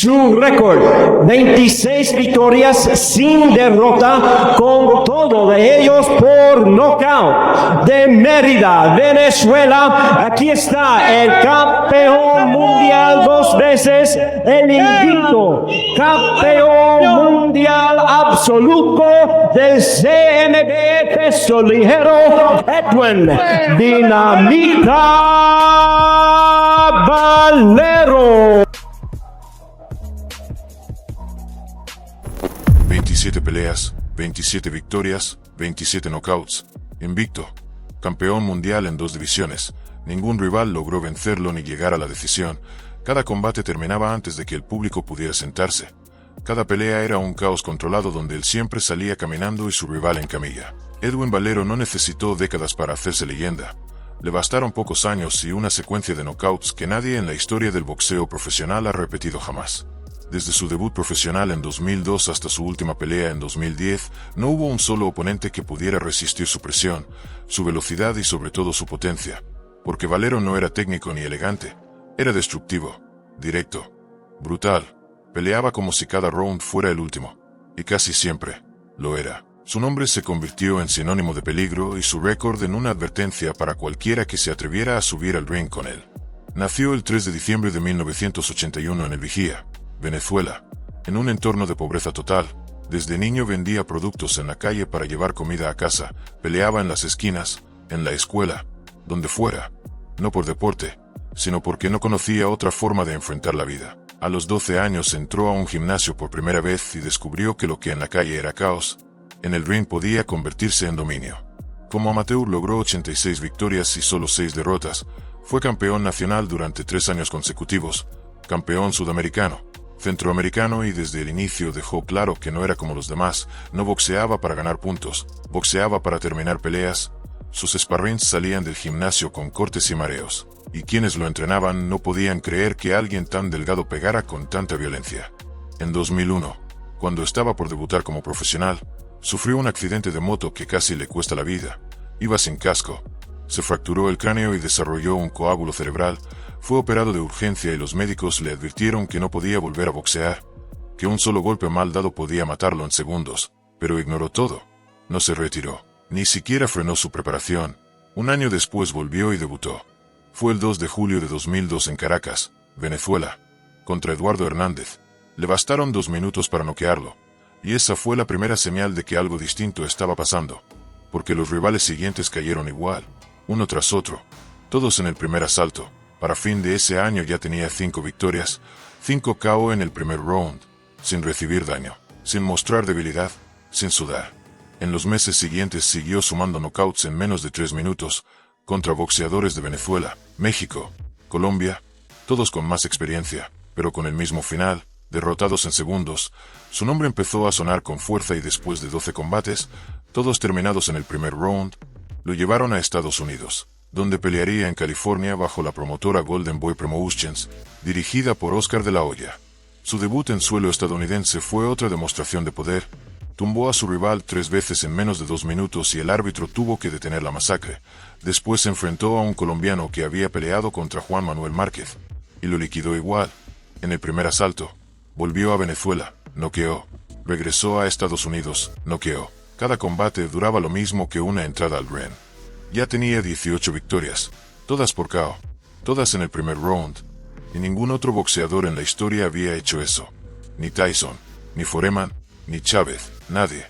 Su récord, 26 victorias sin derrota, con todo de ellos por nocaut. De Mérida, Venezuela, aquí está el campeón mundial 2 veces, el invicto, campeón mundial absoluto del CMB peso ligero, Edwin Dinamita Valero. 27 peleas, 27 victorias, 27 knockouts, invicto, campeón mundial en 2 divisiones. Ningún rival logró vencerlo ni llegar a la decisión. Cada combate terminaba antes de que el público pudiera sentarse. Cada pelea era un caos controlado donde él siempre salía caminando y su rival en camilla. Edwin Valero no necesitó décadas para hacerse leyenda. Le bastaron pocos años y una secuencia de knockouts que nadie en la historia del boxeo profesional ha repetido jamás. Desde su debut profesional en 2002 hasta su última pelea en 2010, no hubo un solo oponente que pudiera resistir su presión, su velocidad y sobre todo su potencia. Porque Valero no era técnico ni elegante, era destructivo, directo, brutal. Peleaba como si cada round fuera el último, y casi siempre lo era. Su nombre se convirtió en sinónimo de peligro y su récord en una advertencia para cualquiera que se atreviera a subir al ring con él. Nació el 3 de diciembre de 1981 en El Vigía, Venezuela, en un entorno de pobreza total. Desde niño vendía productos en la calle para llevar comida a casa, peleaba en las esquinas, en la escuela, donde fuera, no por deporte, sino porque no conocía otra forma de enfrentar la vida. A los 12 años entró a un gimnasio por primera vez y descubrió que lo que en la calle era caos, en el ring podía convertirse en dominio. Como amateur logró 86 victorias y solo 6 derrotas, fue campeón nacional durante 3 años consecutivos, campeón sudamericano, centroamericano y desde el inicio dejó claro que no era como los demás, no boxeaba para ganar puntos, boxeaba para terminar peleas. Sus sparrings salían del gimnasio con cortes y mareos, y quienes lo entrenaban no podían creer que alguien tan delgado pegara con tanta violencia. En 2001, cuando estaba por debutar como profesional, sufrió un accidente de moto que casi le cuesta la vida. Iba sin casco, se fracturó el cráneo y desarrolló un coágulo cerebral. Fue operado de urgencia y los médicos le advirtieron que no podía volver a boxear, que un solo golpe mal dado podía matarlo en segundos, pero ignoró todo. No se retiró, ni siquiera frenó su preparación. Un año después volvió y debutó. Fue el 2 de julio de 2002 en Caracas, Venezuela, contra Eduardo Hernández. Le bastaron 2 minutos para noquearlo, y esa fue la primera señal de que algo distinto estaba pasando, porque los rivales siguientes cayeron igual, uno tras otro, todos en el primer asalto. Para fin de ese año ya tenía 5 victorias, 5 KO en el primer round, sin recibir daño, sin mostrar debilidad, sin sudar. En los meses siguientes siguió sumando knockouts en menos de 3 minutos, contra boxeadores de Venezuela, México, Colombia, todos con más experiencia, pero con el mismo final, derrotados en segundos. Su nombre empezó a sonar con fuerza y después de 12 combates, todos terminados en el primer round, lo llevaron a Estados Unidos, donde pelearía en California bajo la promotora Golden Boy Promotions, dirigida por Oscar de la Hoya. Su debut en suelo estadounidense fue otra demostración de poder. Tumbó a su rival 3 veces en menos de 2 minutos y el árbitro tuvo que detener la masacre. Después se enfrentó a un colombiano que había peleado contra Juan Manuel Márquez, y lo liquidó igual. En el primer asalto, volvió a Venezuela, noqueó. Regresó a Estados Unidos, noqueó. Cada combate duraba lo mismo que una entrada al ring. Ya tenía 18 victorias, todas por KO, todas en el primer round, y ningún otro boxeador en la historia había hecho eso. Ni Tyson, ni Foreman, ni Chávez, nadie.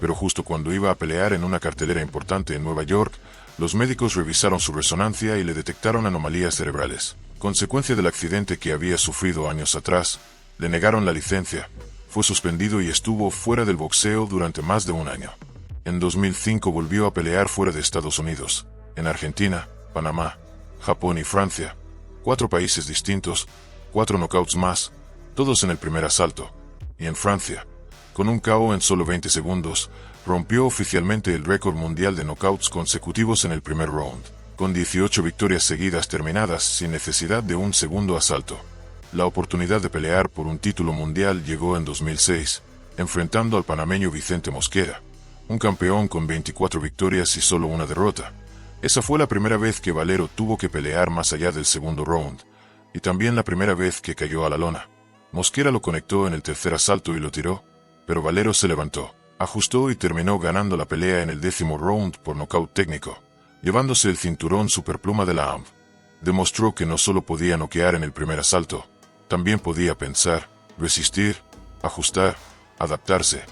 Pero justo cuando iba a pelear en una cartelera importante en Nueva York, los médicos revisaron su resonancia y le detectaron anomalías cerebrales. Consecuencia del accidente que había sufrido años atrás, le negaron la licencia, fue suspendido y estuvo fuera del boxeo durante más de un año. En 2005 volvió a pelear fuera de Estados Unidos, en Argentina, Panamá, Japón y Francia. 4 países distintos, 4 knockouts más, todos en el primer asalto. Y en Francia, con un KO en solo 20 segundos, rompió oficialmente el récord mundial de knockouts consecutivos en el primer round, con 18 victorias seguidas terminadas sin necesidad de un segundo asalto. La oportunidad de pelear por un título mundial llegó en 2006, enfrentando al panameño Vicente Mosquera, un campeón con 24 victorias y solo una derrota. Esa fue la primera vez que Valero tuvo que pelear más allá del segundo round, y también la primera vez que cayó a la lona. Mosquera lo conectó en el tercer asalto y lo tiró, pero Valero se levantó, ajustó y terminó ganando la pelea en el 10º round por nocaut técnico, llevándose el cinturón superpluma de la AMB. Demostró que no solo podía noquear en el primer asalto, también podía pensar, resistir, ajustar, adaptarse.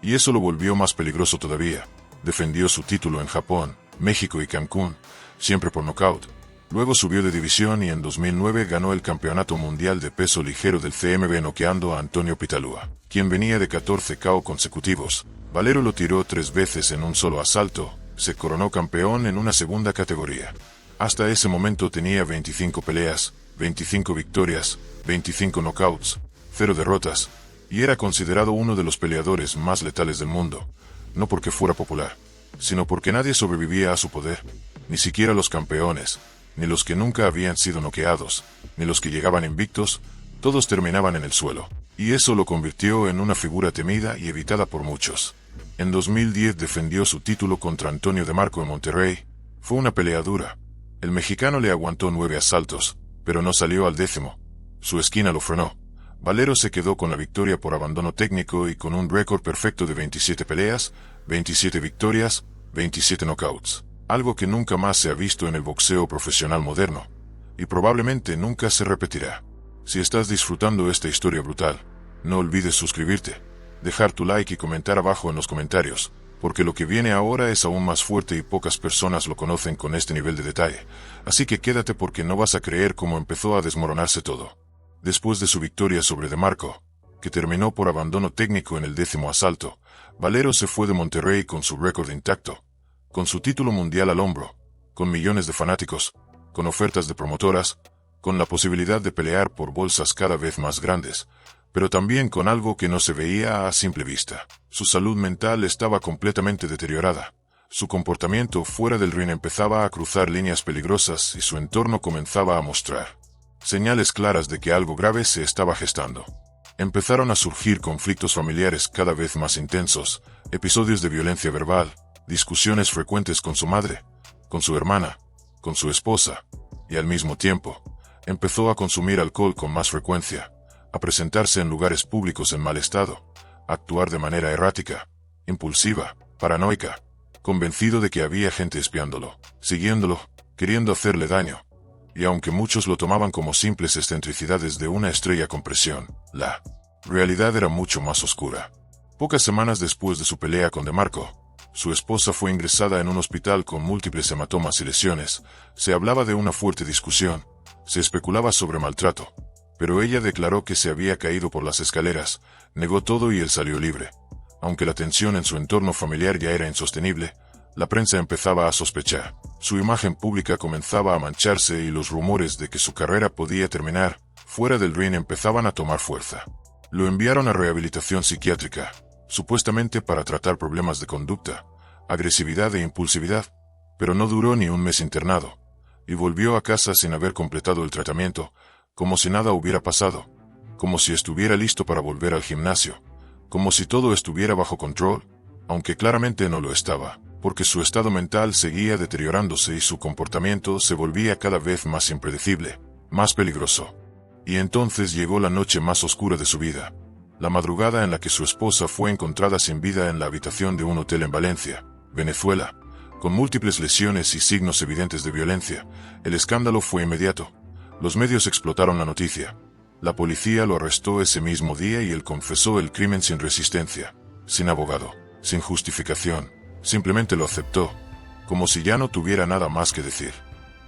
Y eso lo volvió más peligroso todavía. Defendió su título en Japón, México y Cancún, siempre por nocaut. Luego subió de división y en 2009 ganó el Campeonato Mundial de Peso Ligero del CMB noqueando a Antonio Pitalúa, quien venía de 14 KO consecutivos. Valero lo tiró 3 veces en un solo asalto, se coronó campeón en una segunda categoría. Hasta ese momento tenía 25 peleas, 25 victorias, 25 knockouts, 0 derrotas, y era considerado uno de los peleadores más letales del mundo, no porque fuera popular, sino porque nadie sobrevivía a su poder, ni siquiera los campeones, ni los que nunca habían sido noqueados, ni los que llegaban invictos, todos terminaban en el suelo, y eso lo convirtió en una figura temida y evitada por muchos. En 2010 defendió su título contra Antonio de Marco en Monterrey. Fue una pelea dura. El mexicano le aguantó 9 asaltos, pero no salió al 10º. Su esquina lo frenó. Valero se quedó con la victoria por abandono técnico y con un récord perfecto de 27 peleas, 27 victorias, 27 knockouts. Algo que nunca más se ha visto en el boxeo profesional moderno, y probablemente nunca se repetirá. Si estás disfrutando esta historia brutal, no olvides suscribirte, dejar tu like y comentar abajo en los comentarios, porque lo que viene ahora es aún más fuerte y pocas personas lo conocen con este nivel de detalle, así que quédate porque no vas a creer cómo empezó a desmoronarse todo. Después de su victoria sobre De Marco, que terminó por abandono técnico en el 10º asalto, Valero se fue de Monterrey con su récord intacto, con su título mundial al hombro, con millones de fanáticos, con ofertas de promotoras, con la posibilidad de pelear por bolsas cada vez más grandes, pero también con algo que no se veía a simple vista. Su salud mental estaba completamente deteriorada. Su comportamiento fuera del ring empezaba a cruzar líneas peligrosas y su entorno comenzaba a mostrar señales claras de que algo grave se estaba gestando. Empezaron a surgir conflictos familiares cada vez más intensos, episodios de violencia verbal, discusiones frecuentes con su madre, con su hermana, con su esposa, y al mismo tiempo, empezó a consumir alcohol con más frecuencia, a presentarse en lugares públicos en mal estado, a actuar de manera errática, impulsiva, paranoica, convencido de que había gente espiándolo, siguiéndolo, queriendo hacerle daño. Y aunque muchos lo tomaban como simples excentricidades de una estrella con presión, la realidad era mucho más oscura. Pocas semanas después de su pelea con De Marco, su esposa fue ingresada en un hospital con múltiples hematomas y lesiones. Se hablaba de una fuerte discusión, se especulaba sobre maltrato, pero ella declaró que se había caído por las escaleras, negó todo y él salió libre. Aunque la tensión en su entorno familiar ya era insostenible, la prensa empezaba a sospechar. Su imagen pública comenzaba a mancharse y los rumores de que su carrera podía terminar fuera del ring empezaban a tomar fuerza. Lo enviaron a rehabilitación psiquiátrica, supuestamente para tratar problemas de conducta, agresividad e impulsividad, pero no duró ni un mes internado, y volvió a casa sin haber completado el tratamiento, como si nada hubiera pasado, como si estuviera listo para volver al gimnasio, como si todo estuviera bajo control, aunque claramente no lo estaba, porque su estado mental seguía deteriorándose y su comportamiento se volvía cada vez más impredecible, más peligroso. Y entonces llegó la noche más oscura de su vida, la madrugada en la que su esposa fue encontrada sin vida en la habitación de un hotel en Valencia, Venezuela, con múltiples lesiones y signos evidentes de violencia. El escándalo fue inmediato. Los medios explotaron la noticia. La policía lo arrestó ese mismo día y él confesó el crimen sin resistencia, sin abogado, sin justificación. Simplemente lo aceptó, como si ya no tuviera nada más que decir.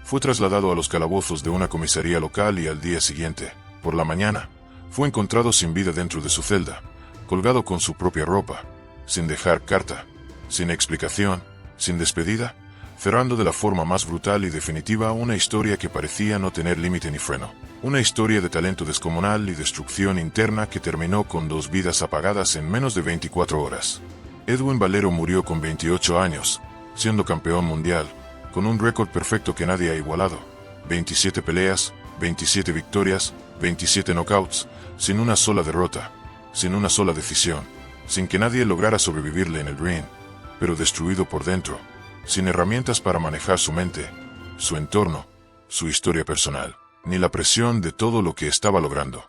Fue trasladado a los calabozos de una comisaría local y al día siguiente, por la mañana, fue encontrado sin vida dentro de su celda, colgado con su propia ropa, sin dejar carta, sin explicación, sin despedida, cerrando de la forma más brutal y definitiva una historia que parecía no tener límite ni freno. Una historia de talento descomunal y destrucción interna que terminó con 2 vidas apagadas en menos de 24 horas. Edwin Valero murió con 28 años, siendo campeón mundial, con un récord perfecto que nadie ha igualado. 27 peleas, 27 victorias, 27 knockouts, sin una sola derrota, sin una sola decisión, sin que nadie lograra sobrevivirle en el ring, pero destruido por dentro, sin herramientas para manejar su mente, su entorno, su historia personal, ni la presión de todo lo que estaba logrando.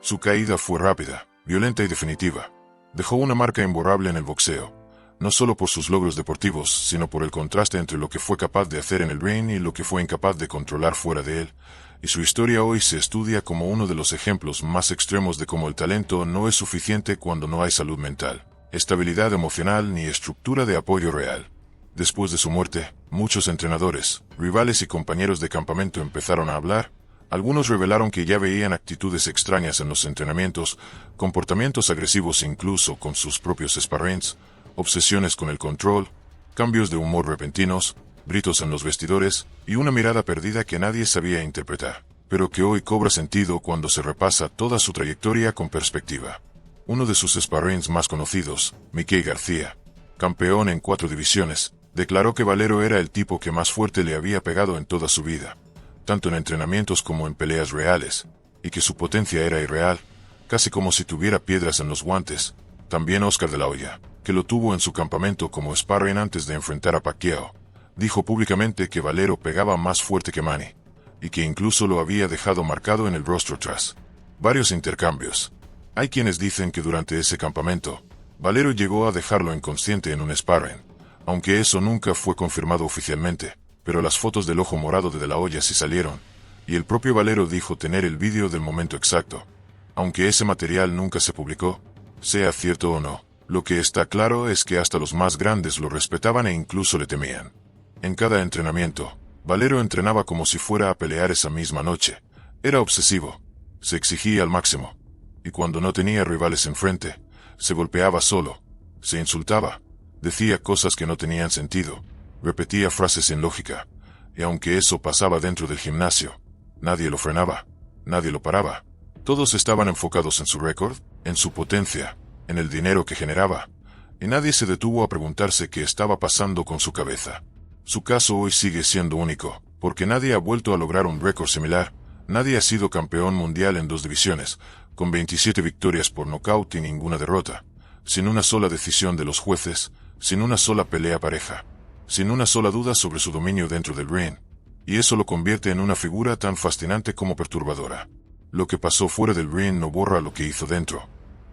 Su caída fue rápida, violenta y definitiva. Dejó una marca imborrable en el boxeo, no solo por sus logros deportivos, sino por el contraste entre lo que fue capaz de hacer en el ring y lo que fue incapaz de controlar fuera de él. Y su historia hoy se estudia como uno de los ejemplos más extremos de cómo el talento no es suficiente cuando no hay salud mental, estabilidad emocional ni estructura de apoyo real. Después de su muerte, muchos entrenadores, rivales y compañeros de campamento empezaron a hablar. Algunos revelaron que ya veían actitudes extrañas en los entrenamientos, comportamientos agresivos incluso con sus propios sparrings, obsesiones con el control, cambios de humor repentinos, gritos en los vestidores y una mirada perdida que nadie sabía interpretar, pero que hoy cobra sentido cuando se repasa toda su trayectoria con perspectiva. Uno de sus sparrings más conocidos, Mickey García, campeón en 4 divisiones, declaró que Valero era el tipo que más fuerte le había pegado en toda su vida, tanto en entrenamientos como en peleas reales, y que su potencia era irreal, casi como si tuviera piedras en los guantes. También Oscar de la Hoya, que lo tuvo en su campamento como sparring antes de enfrentar a Pacquiao, dijo públicamente que Valero pegaba más fuerte que Manny, y que incluso lo había dejado marcado en el rostro tras varios intercambios. Hay quienes dicen que durante ese campamento, Valero llegó a dejarlo inconsciente en un sparring, aunque eso nunca fue confirmado oficialmente, pero las fotos del ojo morado de la Hoya sí salieron, y el propio Valero dijo tener el vídeo del momento exacto. Aunque ese material nunca se publicó, sea cierto o no, lo que está claro es que hasta los más grandes lo respetaban e incluso le temían. En cada entrenamiento, Valero entrenaba como si fuera a pelear esa misma noche. Era obsesivo, se exigía al máximo, y cuando no tenía rivales enfrente, se golpeaba solo, se insultaba, decía cosas que no tenían sentido, repetía frases sin lógica, y aunque eso pasaba dentro del gimnasio, nadie lo frenaba, nadie lo paraba. Todos estaban enfocados en su récord, en su potencia, en el dinero que generaba, y nadie se detuvo a preguntarse qué estaba pasando con su cabeza. Su caso hoy sigue siendo único, porque nadie ha vuelto a lograr un récord similar. Nadie ha sido campeón mundial en 2 divisiones, con 27 victorias por nocaut y ninguna derrota, sin una sola decisión de los jueces, sin una sola pelea pareja, sin una sola duda sobre su dominio dentro del ring, y eso lo convierte en una figura tan fascinante como perturbadora. Lo que pasó fuera del ring no borra lo que hizo dentro,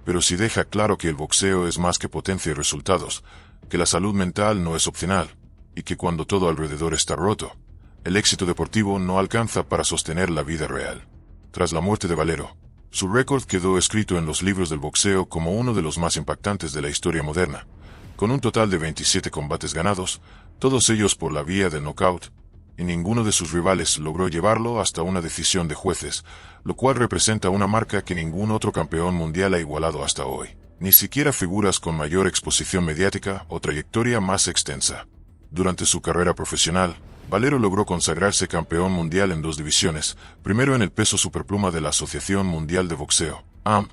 pero sí deja claro que el boxeo es más que potencia y resultados, que la salud mental no es opcional, y que cuando todo alrededor está roto, el éxito deportivo no alcanza para sostener la vida real. Tras la muerte de Valero, su récord quedó escrito en los libros del boxeo como uno de los más impactantes de la historia moderna, con un total de 27 combates ganados, todos ellos por la vía del knockout, y ninguno de sus rivales logró llevarlo hasta una decisión de jueces, lo cual representa una marca que ningún otro campeón mundial ha igualado hasta hoy, ni siquiera figuras con mayor exposición mediática o trayectoria más extensa. Durante su carrera profesional, Valero logró consagrarse campeón mundial en 2 divisiones, primero en el peso superpluma de la Asociación Mundial de Boxeo, AM,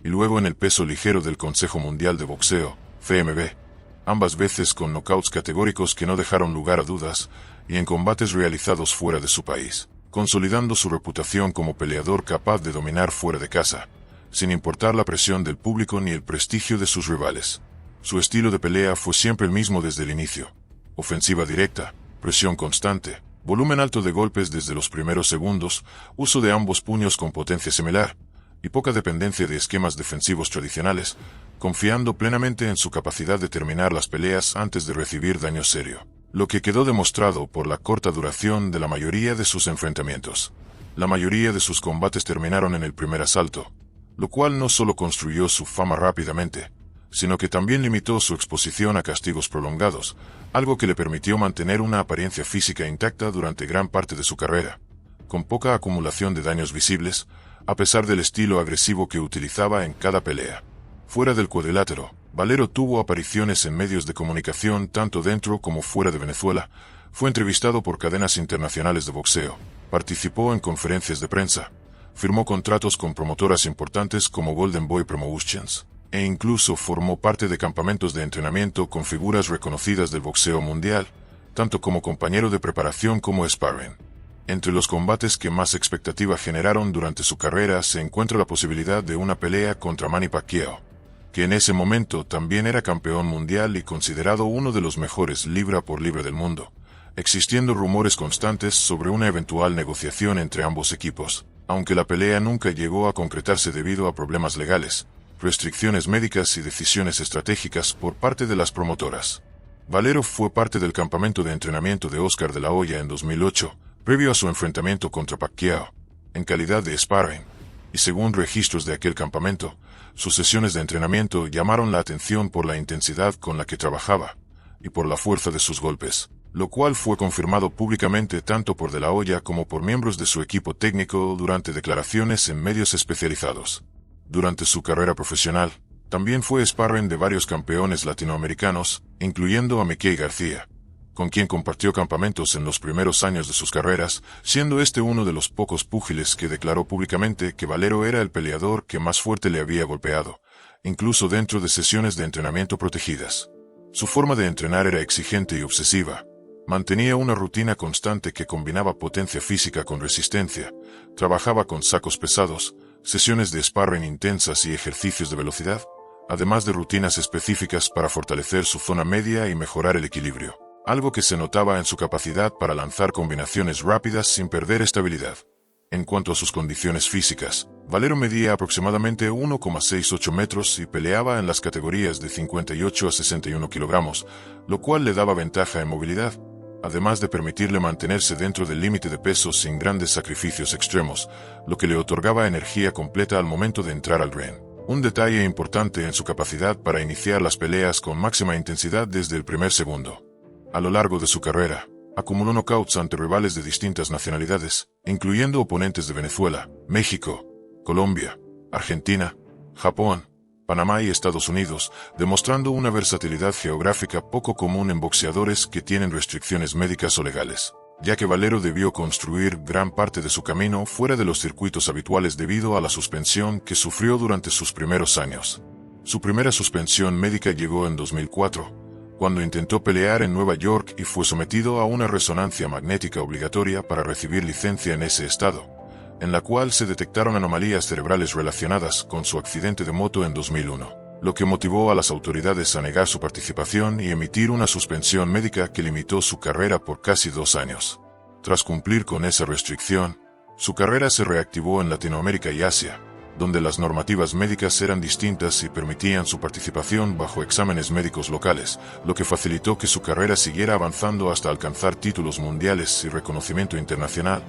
y luego en el peso ligero del Consejo Mundial de Boxeo, CMB, ambas veces con knockouts categóricos que no dejaron lugar a dudas, y en combates realizados fuera de su país, consolidando su reputación como peleador capaz de dominar fuera de casa, sin importar la presión del público ni el prestigio de sus rivales. Su estilo de pelea fue siempre el mismo desde el inicio: ofensiva directa, presión constante, volumen alto de golpes desde los primeros segundos, uso de ambos puños con potencia similar, y poca dependencia de esquemas defensivos tradicionales, confiando plenamente en su capacidad de terminar las peleas antes de recibir daño serio, lo que quedó demostrado por la corta duración de la mayoría de sus enfrentamientos. La mayoría de sus combates terminaron en el primer asalto, lo cual no solo construyó su fama rápidamente, sino que también limitó su exposición a castigos prolongados, algo que le permitió mantener una apariencia física intacta durante gran parte de su carrera, con poca acumulación de daños visibles, a pesar del estilo agresivo que utilizaba en cada pelea. Fuera del cuadrilátero, Valero tuvo apariciones en medios de comunicación tanto dentro como fuera de Venezuela, fue entrevistado por cadenas internacionales de boxeo, participó en conferencias de prensa, firmó contratos con promotoras importantes como Golden Boy Promotions, e incluso formó parte de campamentos de entrenamiento con figuras reconocidas del boxeo mundial, tanto como compañero de preparación como sparring. Entre los combates que más expectativa generaron durante su carrera se encuentra la posibilidad de una pelea contra Manny Pacquiao, que en ese momento también era campeón mundial y considerado uno de los mejores libra por libra del mundo, existiendo rumores constantes sobre una eventual negociación entre ambos equipos. aunque la pelea nunca llegó a concretarse debido a problemas legales, restricciones médicas y decisiones estratégicas por parte de las promotoras. Valero fue parte del campamento de entrenamiento de Oscar de la Hoya en 2008, previo a su enfrentamiento contra Pacquiao, en calidad de sparring, y según registros de aquel campamento, sus sesiones de entrenamiento llamaron la atención por la intensidad con la que trabajaba, y por la fuerza de sus golpes, lo cual fue confirmado públicamente tanto por De la Hoya como por miembros de su equipo técnico durante declaraciones en medios especializados. Durante su carrera profesional, también fue sparring de varios campeones latinoamericanos, incluyendo a Mickey García, con quien compartió campamentos en los primeros años de sus carreras, siendo este uno de los pocos púgiles que declaró públicamente que Valero era el peleador que más fuerte le había golpeado, incluso dentro de sesiones de entrenamiento protegidas. Su forma de entrenar era exigente y obsesiva. Mantenía una rutina constante que combinaba potencia física con resistencia, trabajaba con sacos pesados, sesiones de sparring intensas y ejercicios de velocidad, además de rutinas específicas para fortalecer su zona media y mejorar el equilibrio, algo que se notaba en su capacidad para lanzar combinaciones rápidas sin perder estabilidad. En cuanto a sus condiciones físicas, Valero medía aproximadamente 1,68 metros y peleaba en las categorías de 58 a 61 kilogramos, lo cual le daba ventaja en movilidad, además de permitirle mantenerse dentro del límite de peso sin grandes sacrificios extremos, lo que le otorgaba energía completa al momento de entrar al ring. Un detalle importante en su capacidad para iniciar las peleas con máxima intensidad desde el primer segundo. A lo largo de su carrera, acumuló knockouts ante rivales de distintas nacionalidades, incluyendo oponentes de Venezuela, México, Colombia, Argentina, Japón, Panamá y Estados Unidos, demostrando una versatilidad geográfica poco común en boxeadores que tienen restricciones médicas o legales, ya que Valero debió construir gran parte de su camino fuera de los circuitos habituales debido a la suspensión que sufrió durante sus primeros años. Su primera suspensión médica llegó en 2004, cuando intentó pelear en Nueva York y fue sometido a una resonancia magnética obligatoria para recibir licencia en ese estado, en la cual se detectaron anomalías cerebrales relacionadas con su accidente de moto en 2001, lo que motivó a las autoridades a negar su participación y emitir una suspensión médica que limitó su carrera por casi 2 años. Tras cumplir con esa restricción, su carrera se reactivó en Latinoamérica y Asia, donde las normativas médicas eran distintas y permitían su participación bajo exámenes médicos locales, lo que facilitó que su carrera siguiera avanzando hasta alcanzar títulos mundiales y reconocimiento internacional,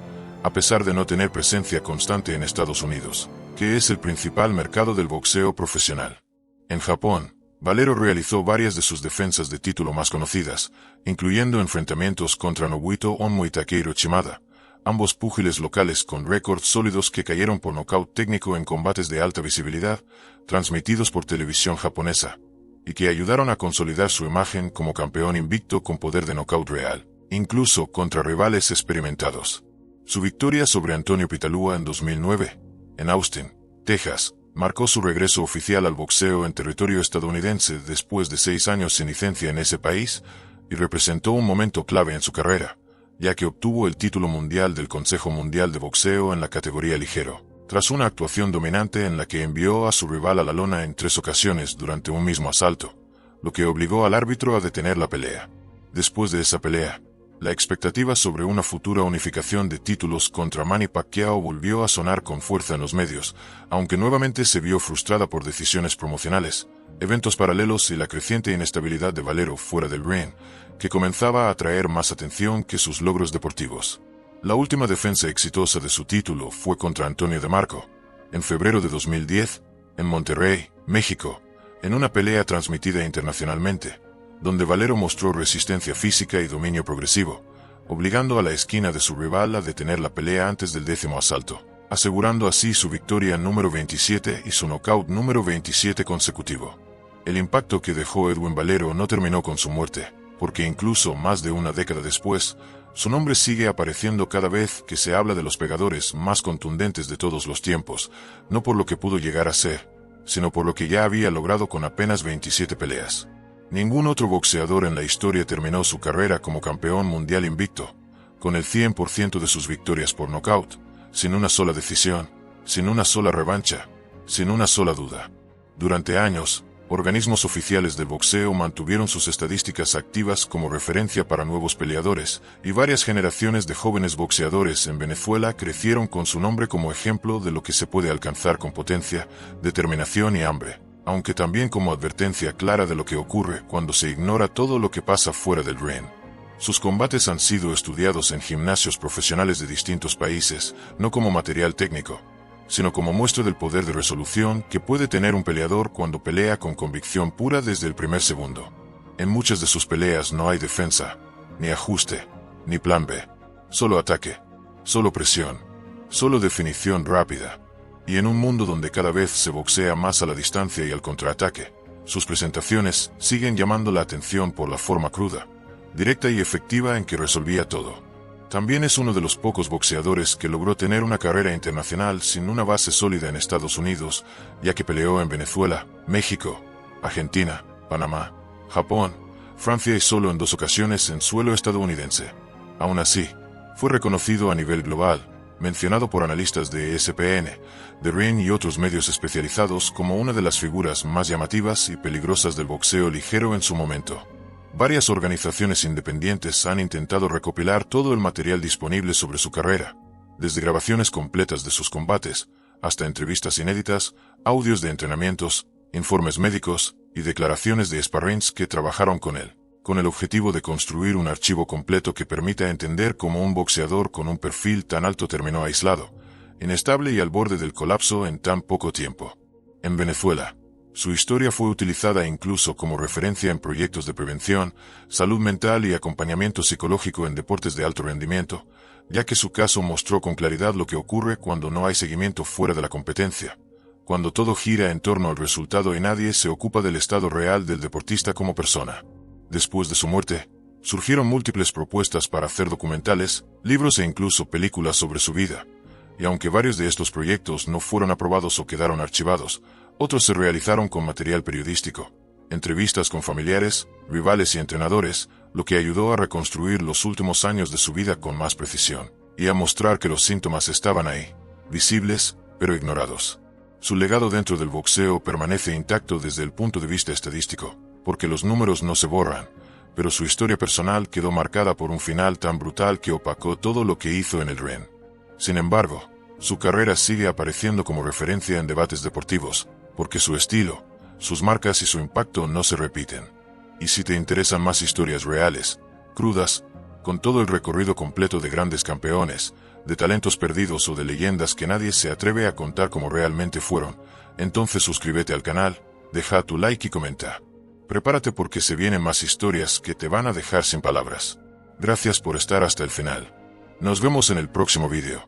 a pesar de no tener presencia constante en Estados Unidos, que es el principal mercado del boxeo profesional. En Japón, Valero realizó varias de sus defensas de título más conocidas, incluyendo enfrentamientos contra Nobuito Onmo y Takehiro Shimada, ambos púgiles locales con récords sólidos que cayeron por nocaut técnico en combates de alta visibilidad, transmitidos por televisión japonesa, y que ayudaron a consolidar su imagen como campeón invicto con poder de nocaut real, incluso contra rivales experimentados. Su victoria sobre Antonio Pitalúa en 2009, en Austin, Texas, marcó su regreso oficial al boxeo en territorio estadounidense después de 6 años sin licencia en ese país, y representó un momento clave en su carrera, ya que obtuvo el título mundial del Consejo Mundial de Boxeo en la categoría ligero, tras una actuación dominante en la que envió a su rival a la lona en 3 ocasiones durante un mismo asalto, lo que obligó al árbitro a detener la pelea. Después de esa pelea, la expectativa sobre una futura unificación de títulos contra Manny Pacquiao volvió a sonar con fuerza en los medios, aunque nuevamente se vio frustrada por decisiones promocionales, eventos paralelos y la creciente inestabilidad de Valero fuera del ring, que comenzaba a atraer más atención que sus logros deportivos. La última defensa exitosa de su título fue contra Antonio DeMarco, en febrero de 2010, en Monterrey, México, en una pelea transmitida internacionalmente, donde Valero mostró resistencia física y dominio progresivo, obligando a la esquina de su rival a detener la pelea antes del 10º asalto, asegurando así su victoria número 27 y su nocaut número 27 consecutivo. El impacto que dejó Edwin Valero no terminó con su muerte, porque incluso más de una década después, su nombre sigue apareciendo cada vez que se habla de los pegadores más contundentes de todos los tiempos, no por lo que pudo llegar a ser, sino por lo que ya había logrado con apenas 27 peleas. Ningún otro boxeador en la historia terminó su carrera como campeón mundial invicto, con el 100% de sus victorias por nocaut, sin una sola decisión, sin una sola revancha, sin una sola duda. Durante años, Organismos oficiales del boxeo mantuvieron sus estadísticas activas como referencia para nuevos peleadores, y varias generaciones de jóvenes boxeadores en Venezuela crecieron con su nombre como ejemplo de lo que se puede alcanzar con potencia, determinación y hambre, aunque también como advertencia clara de lo que ocurre cuando se ignora todo lo que pasa fuera del ring. Sus combates han sido estudiados en gimnasios profesionales de distintos países, no como material técnico, sino como muestra del poder de resolución que puede tener un peleador cuando pelea con convicción pura desde el primer segundo. En muchas de sus peleas no hay defensa, ni ajuste, ni plan B. Solo ataque, solo presión, solo definición rápida. Y en un mundo donde cada vez se boxea más a la distancia y al contraataque, sus presentaciones siguen llamando la atención por la forma cruda, directa y efectiva en que resolvía todo. También es uno de los pocos boxeadores que logró tener una carrera internacional sin una base sólida en Estados Unidos, ya que peleó en Venezuela, México, Argentina, Panamá, Japón, Francia y solo en 2 ocasiones en suelo estadounidense. Aún así, fue reconocido a nivel global, mencionado por analistas de ESPN, The Ring y otros medios especializados como una de las figuras más llamativas y peligrosas del boxeo ligero en su momento. Varias organizaciones independientes han intentado recopilar todo el material disponible sobre su carrera, desde grabaciones completas de sus combates, hasta entrevistas inéditas, audios de entrenamientos, informes médicos y declaraciones de sparrings que trabajaron con él, con el objetivo de construir un archivo completo que permita entender cómo un boxeador con un perfil tan alto terminó aislado, inestable y al borde del colapso en tan poco tiempo. En Venezuela, su historia fue utilizada incluso como referencia en proyectos de prevención, salud mental y acompañamiento psicológico en deportes de alto rendimiento, ya que su caso mostró con claridad lo que ocurre cuando no hay seguimiento fuera de la competencia, cuando todo gira en torno al resultado y nadie se ocupa del estado real del deportista como persona. Después de su muerte, surgieron múltiples propuestas para hacer documentales, libros e incluso películas sobre su vida, y aunque varios de estos proyectos no fueron aprobados o quedaron archivados, otros se realizaron con material periodístico, entrevistas con familiares, rivales y entrenadores, lo que ayudó a reconstruir los últimos años de su vida con más precisión, y a mostrar que los síntomas estaban ahí, visibles, pero ignorados. Su legado dentro del boxeo permanece intacto desde el punto de vista estadístico, porque los números no se borran, pero su historia personal quedó marcada por un final tan brutal que opacó todo lo que hizo en el ring. Sin embargo, su carrera sigue apareciendo como referencia en debates deportivos, porque su estilo, sus marcas y su impacto no se repiten. Y si te interesan más historias reales, crudas, con todo el recorrido completo de grandes campeones, de talentos perdidos o de leyendas que nadie se atreve a contar como realmente fueron, entonces suscríbete al canal, deja tu like y comenta. Prepárate porque se vienen más historias que te van a dejar sin palabras. Gracias por estar hasta el final. Nos vemos en el próximo video.